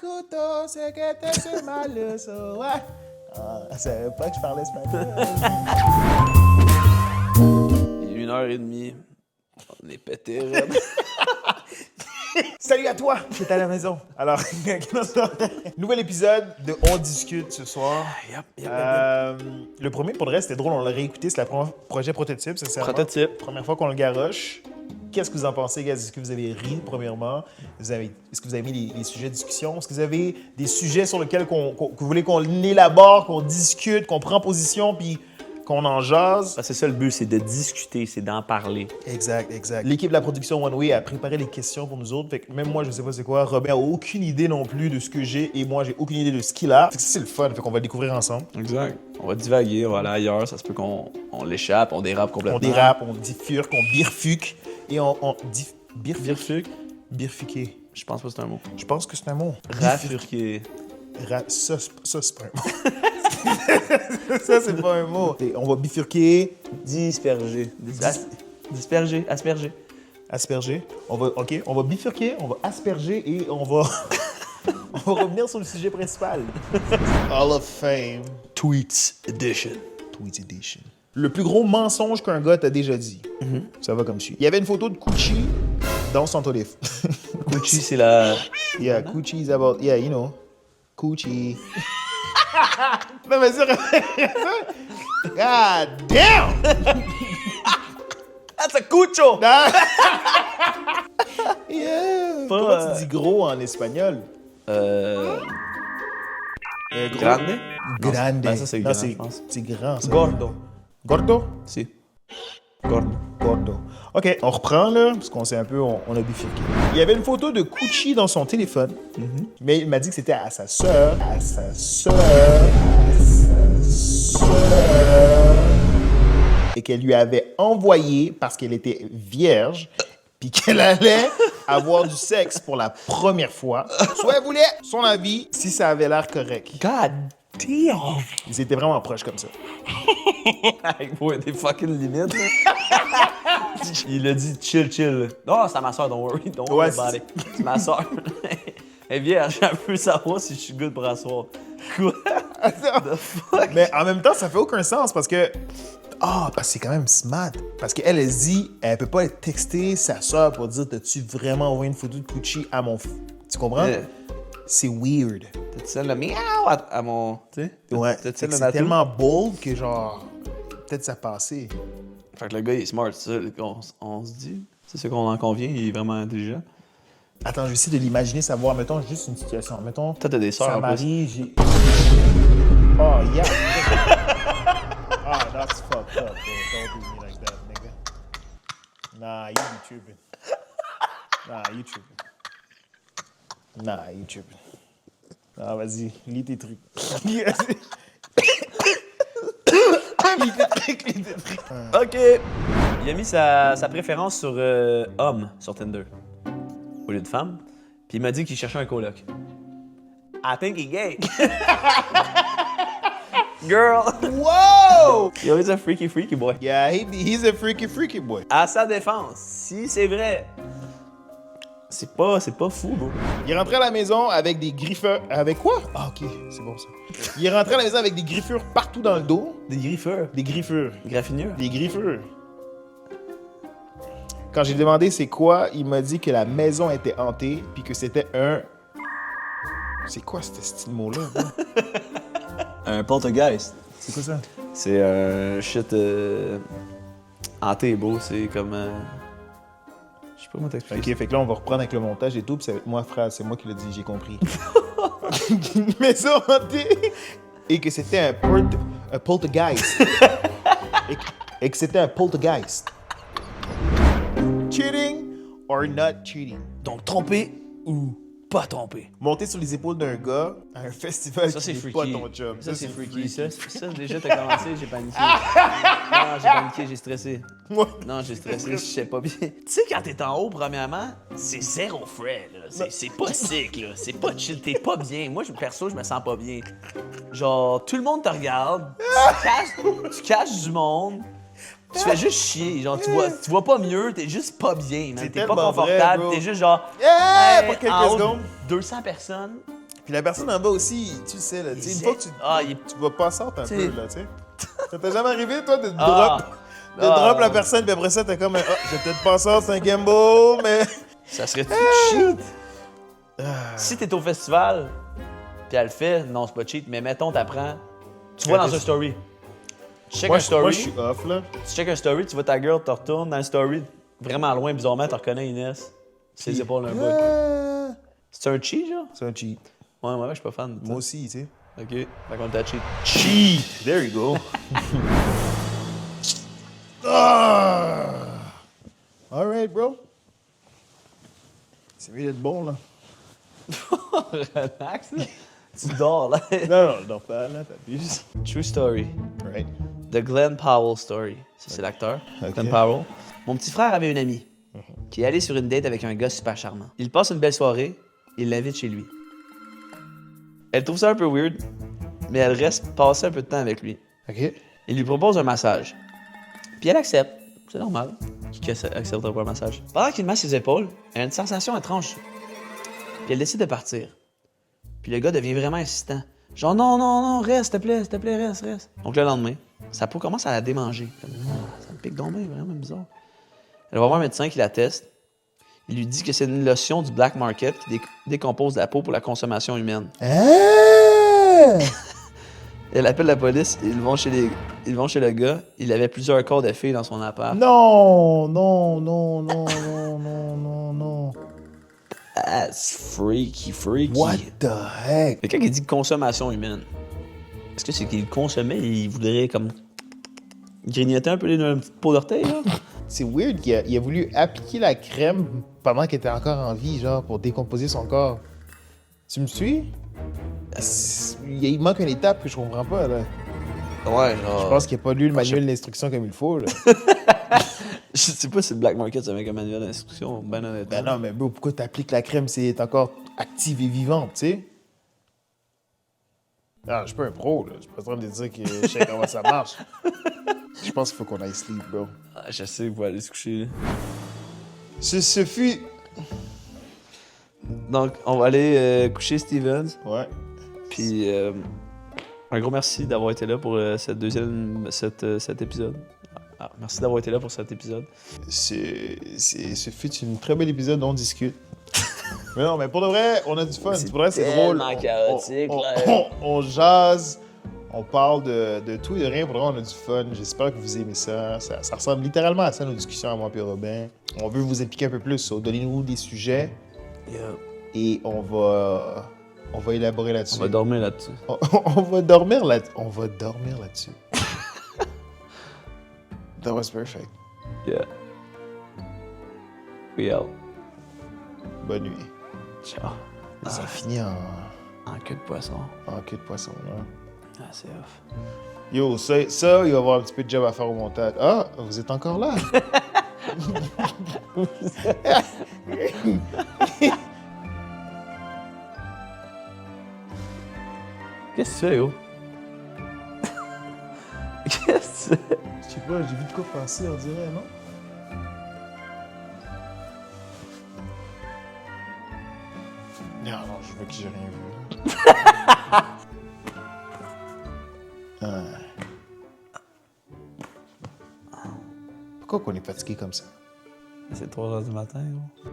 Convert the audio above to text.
couteau, c'est que t'es sur ma leçon. Ouais. Ah, elle savait pas que je parlais espagnol. Il est 1h30. On est pété, raide. Salut à toi qui est à la maison. Alors, nouvel épisode de On discute ce soir. Le premier, pour le reste, c'était drôle, on l'a réécouté. C'est le projet prototype, c'est ça. Prototype. Première fois qu'on le garoche. Qu'est-ce que vous en pensez, gars? Est-ce que vous avez ri, premièrement? Est-ce que vous avez mis les sujets de discussion? Est-ce que vous avez des sujets sur lesquels que vous voulez qu'on élabore, qu'on discute, qu'on prend position, puis qu'on en jase? C'est ça le but, c'est de discuter, c'est d'en parler. Exact. L'équipe de la production One Way a préparé les questions pour nous autres. Fait que même moi, je sais pas c'est quoi. Robin a aucune idée non plus de ce que j'ai et moi, j'ai aucune idée de ce qu'il a. Fait que ça, c'est le fun. Fait qu'on va le découvrir ensemble. Exact. On va divaguer, on va aller ailleurs. Ça se peut qu'on l'échappe, on dérape complètement. On dérape, on bifurque, on bifurque et on Bifurque? Bifurquer. Je pense pas que c'est un mot. Je pense que c'est un mot. Rafurquer. Ça, c'est pas un mot. Ça, c'est pas un mot. Et on va bifurquer. Disperger. Disperger. Asperger. Asperger. On va bifurquer, on va asperger et on va... on va revenir sur le sujet principal. Hall of Fame. Tweets Edition. Tweets Edition. Le plus gros mensonge qu'un gars t'a déjà dit. Ça va comme suit. Il y avait une photo de Gucci dans son téléphone. Gucci, c'est la... Yeah, Gucci is about... Yeah, you know. Gucci. Non, mais ça... God damn! That's a cucho! Yeah! Pas, Comment tu dis gros en espagnol? Gros. Grande? Grande. Ben, ça, c'est Non, grand, je pense. C'est grand, ça. Gordo. Gordo? Si. Gordo. Gordo. OK, on reprend, là, parce qu'on s'est un peu... On a bifurqué. Il y avait une photo de Gucci dans son téléphone, mais il m'a dit que c'était à sa sœur. À sa sœur. Et qu'elle lui avait envoyé parce qu'elle était vierge, puis qu'elle allait avoir du sexe pour la première fois. Soit elle voulait son avis si ça avait l'air correct. God damn! Ils étaient vraiment proches comme ça. Avec des fucking limites, là. Il a dit chill. Non, c'est à ma soeur, don't worry Ouais, about it. C'est ma soeur. Elle vierge, elle veut savoir si je suis good pour asseoir. Quoi? The fuck? Mais en même temps, ça fait aucun sens parce que... parce que c'est quand même smart. Parce qu'elle, elle se dit, elle peut pas texter sa soeur pour dire, t'as-tu vraiment envoyé une photo de Gucci à mon... Tu comprends? Yeah. C'est weird. T'as-tu celle le miaou à mon... Tu sais? Ouais. T'as-tu Fait que le c'est natou? tellement bold que genre... Peut-être ça passait. Fait que le gars, il est smart, c'est ça qu'on se dit. C'est ça qu'on en convient, il est vraiment intelligent. Attends, je vais essayer de l'imaginer, savoir, mettons, juste une situation. Mettons, Toi, t'as des sœurs, ça en plus. m'arrive, j'ai... Oh, yeah! That's fucked up, bro. Don't do me like that, nigga. Nah, you be tripping. Nah, you tripping. Ah, vas-y, lis tes trucs. Lis tes trucs. OK. Il a mis sa préférence sur homme sur Tinder au lieu de femme. Puis il m'a dit qu'il cherchait un coloc. I think he gay. Girl. Whoa! Yo, he's a freaky boy. Yeah, he's a freaky boy. À sa défense, si c'est vrai, c'est pas fou, bro. Il est rentré à la maison avec des griffeurs. Avec quoi? Ah, ok, c'est bon ça. Il est rentré à la maison avec des griffures partout dans le dos. Des griffeurs. Des griffures. Graffinure. Des griffures. Quand j'ai demandé c'est quoi, il m'a dit que la maison était hantée puis que c'était un... C'est quoi ce style mot-là? Un poltergeist. C'est quoi ça? C'est un shit hanté, bro. C'est comme... Je sais pas comment t'expliquer. Ok, fait que là, on va reprendre avec le montage et tout, puis ça va être moi, frère, c'est moi qui l'ai dit, j'ai compris. Une maison hantée et que c'était un poltergeist. et que c'était un poltergeist. Cheating or not cheating? Donc, trompé ou pas trompé? Monter sur les épaules d'un gars à un festival Ça, c'est qui n'est freaky. pas ton job. Ça, c'est freaky. Ça, déjà, t'as commencé, j'ai paniqué. Non, j'ai paniqué, j'ai stressé. Moi, Non, j'ai stressé, je sais pas bien. Tu sais, quand t'es en haut, premièrement, c'est zéro frais, là. C'est pas sick, là. C'est pas chill, t'es pas bien. Moi, perso, je me sens pas bien. Genre, tout le monde te regarde, tu caches du monde, tu fais juste chier. Genre, tu vois pas mieux, t'es juste pas bien, man. C'est T'es pas tellement confortable, vrai, bro. t'es juste genre... Yeah, hey, pour quelques en haut de secondes. 200 personnes, Puis la personne en bas aussi, tu le sais, là, tu sais, une fois que tu vas passer un peu, là, tu sais. Ça t'est jamais arrivé, toi, de drop la personne, puis après ça, t'es comme, j'ai peut-être passé, c'est un gamble, mais... Ça serait-tu cheat? Si t'es au festival, puis elle le fait, non, c'est pas cheat, mais mettons, t'apprends, tu vois dans un story. Tu check un story. Moi, je suis off, là. Tu check un story, tu vois ta girl, tu retournes dans le story, vraiment loin, bizarrement, tu reconnais Inès. Ses épaules un bout. C'est un cheat, genre? C'est un cheat. Ouais, je suis pas fan de ça. Moi aussi, tu sais. Ok, fait qu'on t'a cheat. Cheat! There you go. Alright, bro. C'est mieux d'être bon, là. Relax, là. Tu dors, là. Non, je dors pas, là, t'abuses. True story. Right. The Glenn Powell story. Ça, c'est l'acteur. Ok. Glenn Powell. Mon petit frère avait une amie qui est allée sur une date avec un gars super charmant. Il passe une belle soirée, il l'invite chez lui. Elle trouve ça un peu weird, mais elle reste passer un peu de temps avec lui. OK. Il lui propose un massage. Puis elle accepte. C'est normal. Qui accepterait pas un massage? Pendant qu'il masse ses épaules, elle a une sensation étrange. Puis elle décide de partir. Puis le gars devient vraiment insistant. Genre, non, reste, s'il te plaît, reste. Donc le lendemain, sa peau commence à la démanger. Comme, ça me pique donc bien, vraiment bizarre. Elle va voir un médecin qui la teste. Il lui dit que c'est une lotion du black market qui décompose la peau pour la consommation humaine. Elle appelle la police, ils vont chez le gars. Il avait plusieurs corps de filles dans son appart. Non. That's freaky. What the heck? Mais quand il dit consommation humaine, est-ce que c'est qu'il consommait et il voudrait comme grignoter un peu les petites peaux d'orteil, là? C'est weird qu'il a voulu appliquer la crème pendant qu'elle était encore en vie, genre, pour décomposer son corps. Tu me suis? Il manque une étape que je comprends pas, là. Ouais, genre... Je pense qu'il n'a pas lu le manuel d'instruction comme il faut, là. Je sais pas si le black market, ça met comme manuel d'instruction, ben honnêtement. Ben non, mais bro, pourquoi t'appliques la crème si elle est encore active et vivante, tu sais? Ah, je suis pas un pro, là. Je suis pas en train de dire que je sais comment ça marche. Je pense qu'il faut qu'on aille sleep, bro. Ah, je sais, vous allez aller se coucher, là. Ce fut... Donc, on va aller coucher Stevens. Ouais. Puis, un gros merci d'avoir été là pour cet épisode. Ah, merci d'avoir été là pour cet épisode. Ce fut une très belle épisode dont on discute. Mais non, mais pour de vrai, on a du fun. Pour de vrai, c'est drôle. Chaotique, on jase, on parle de tout et de rien. Pour de vrai, on a du fun. J'espère que vous aimez ça. Ça ressemble littéralement à ça, nos discussions à moi et Robin. On veut vous impliquer un peu plus. Donnez-nous des sujets. Yeah. Et on va élaborer là-dessus. On va dormir là-dessus. On va dormir là-dessus. That was perfect. Yeah. We out. Bonne nuit. Ciao. Ça finit en queue de poisson. queue de poisson, là. Ah, c'est off. Yo, ça, il va y avoir un petit peu de job à faire au montage. Ah, vous êtes encore là? Qu'est-ce que tu fais, yo? Qu'est-ce que tu fais? Je sais pas, j'ai vu de quoi passer, on dirait, non? Non, je vois que j'ai rien vu. Pourquoi qu'on est fatigué comme ça? C'est 3h du matin, gros.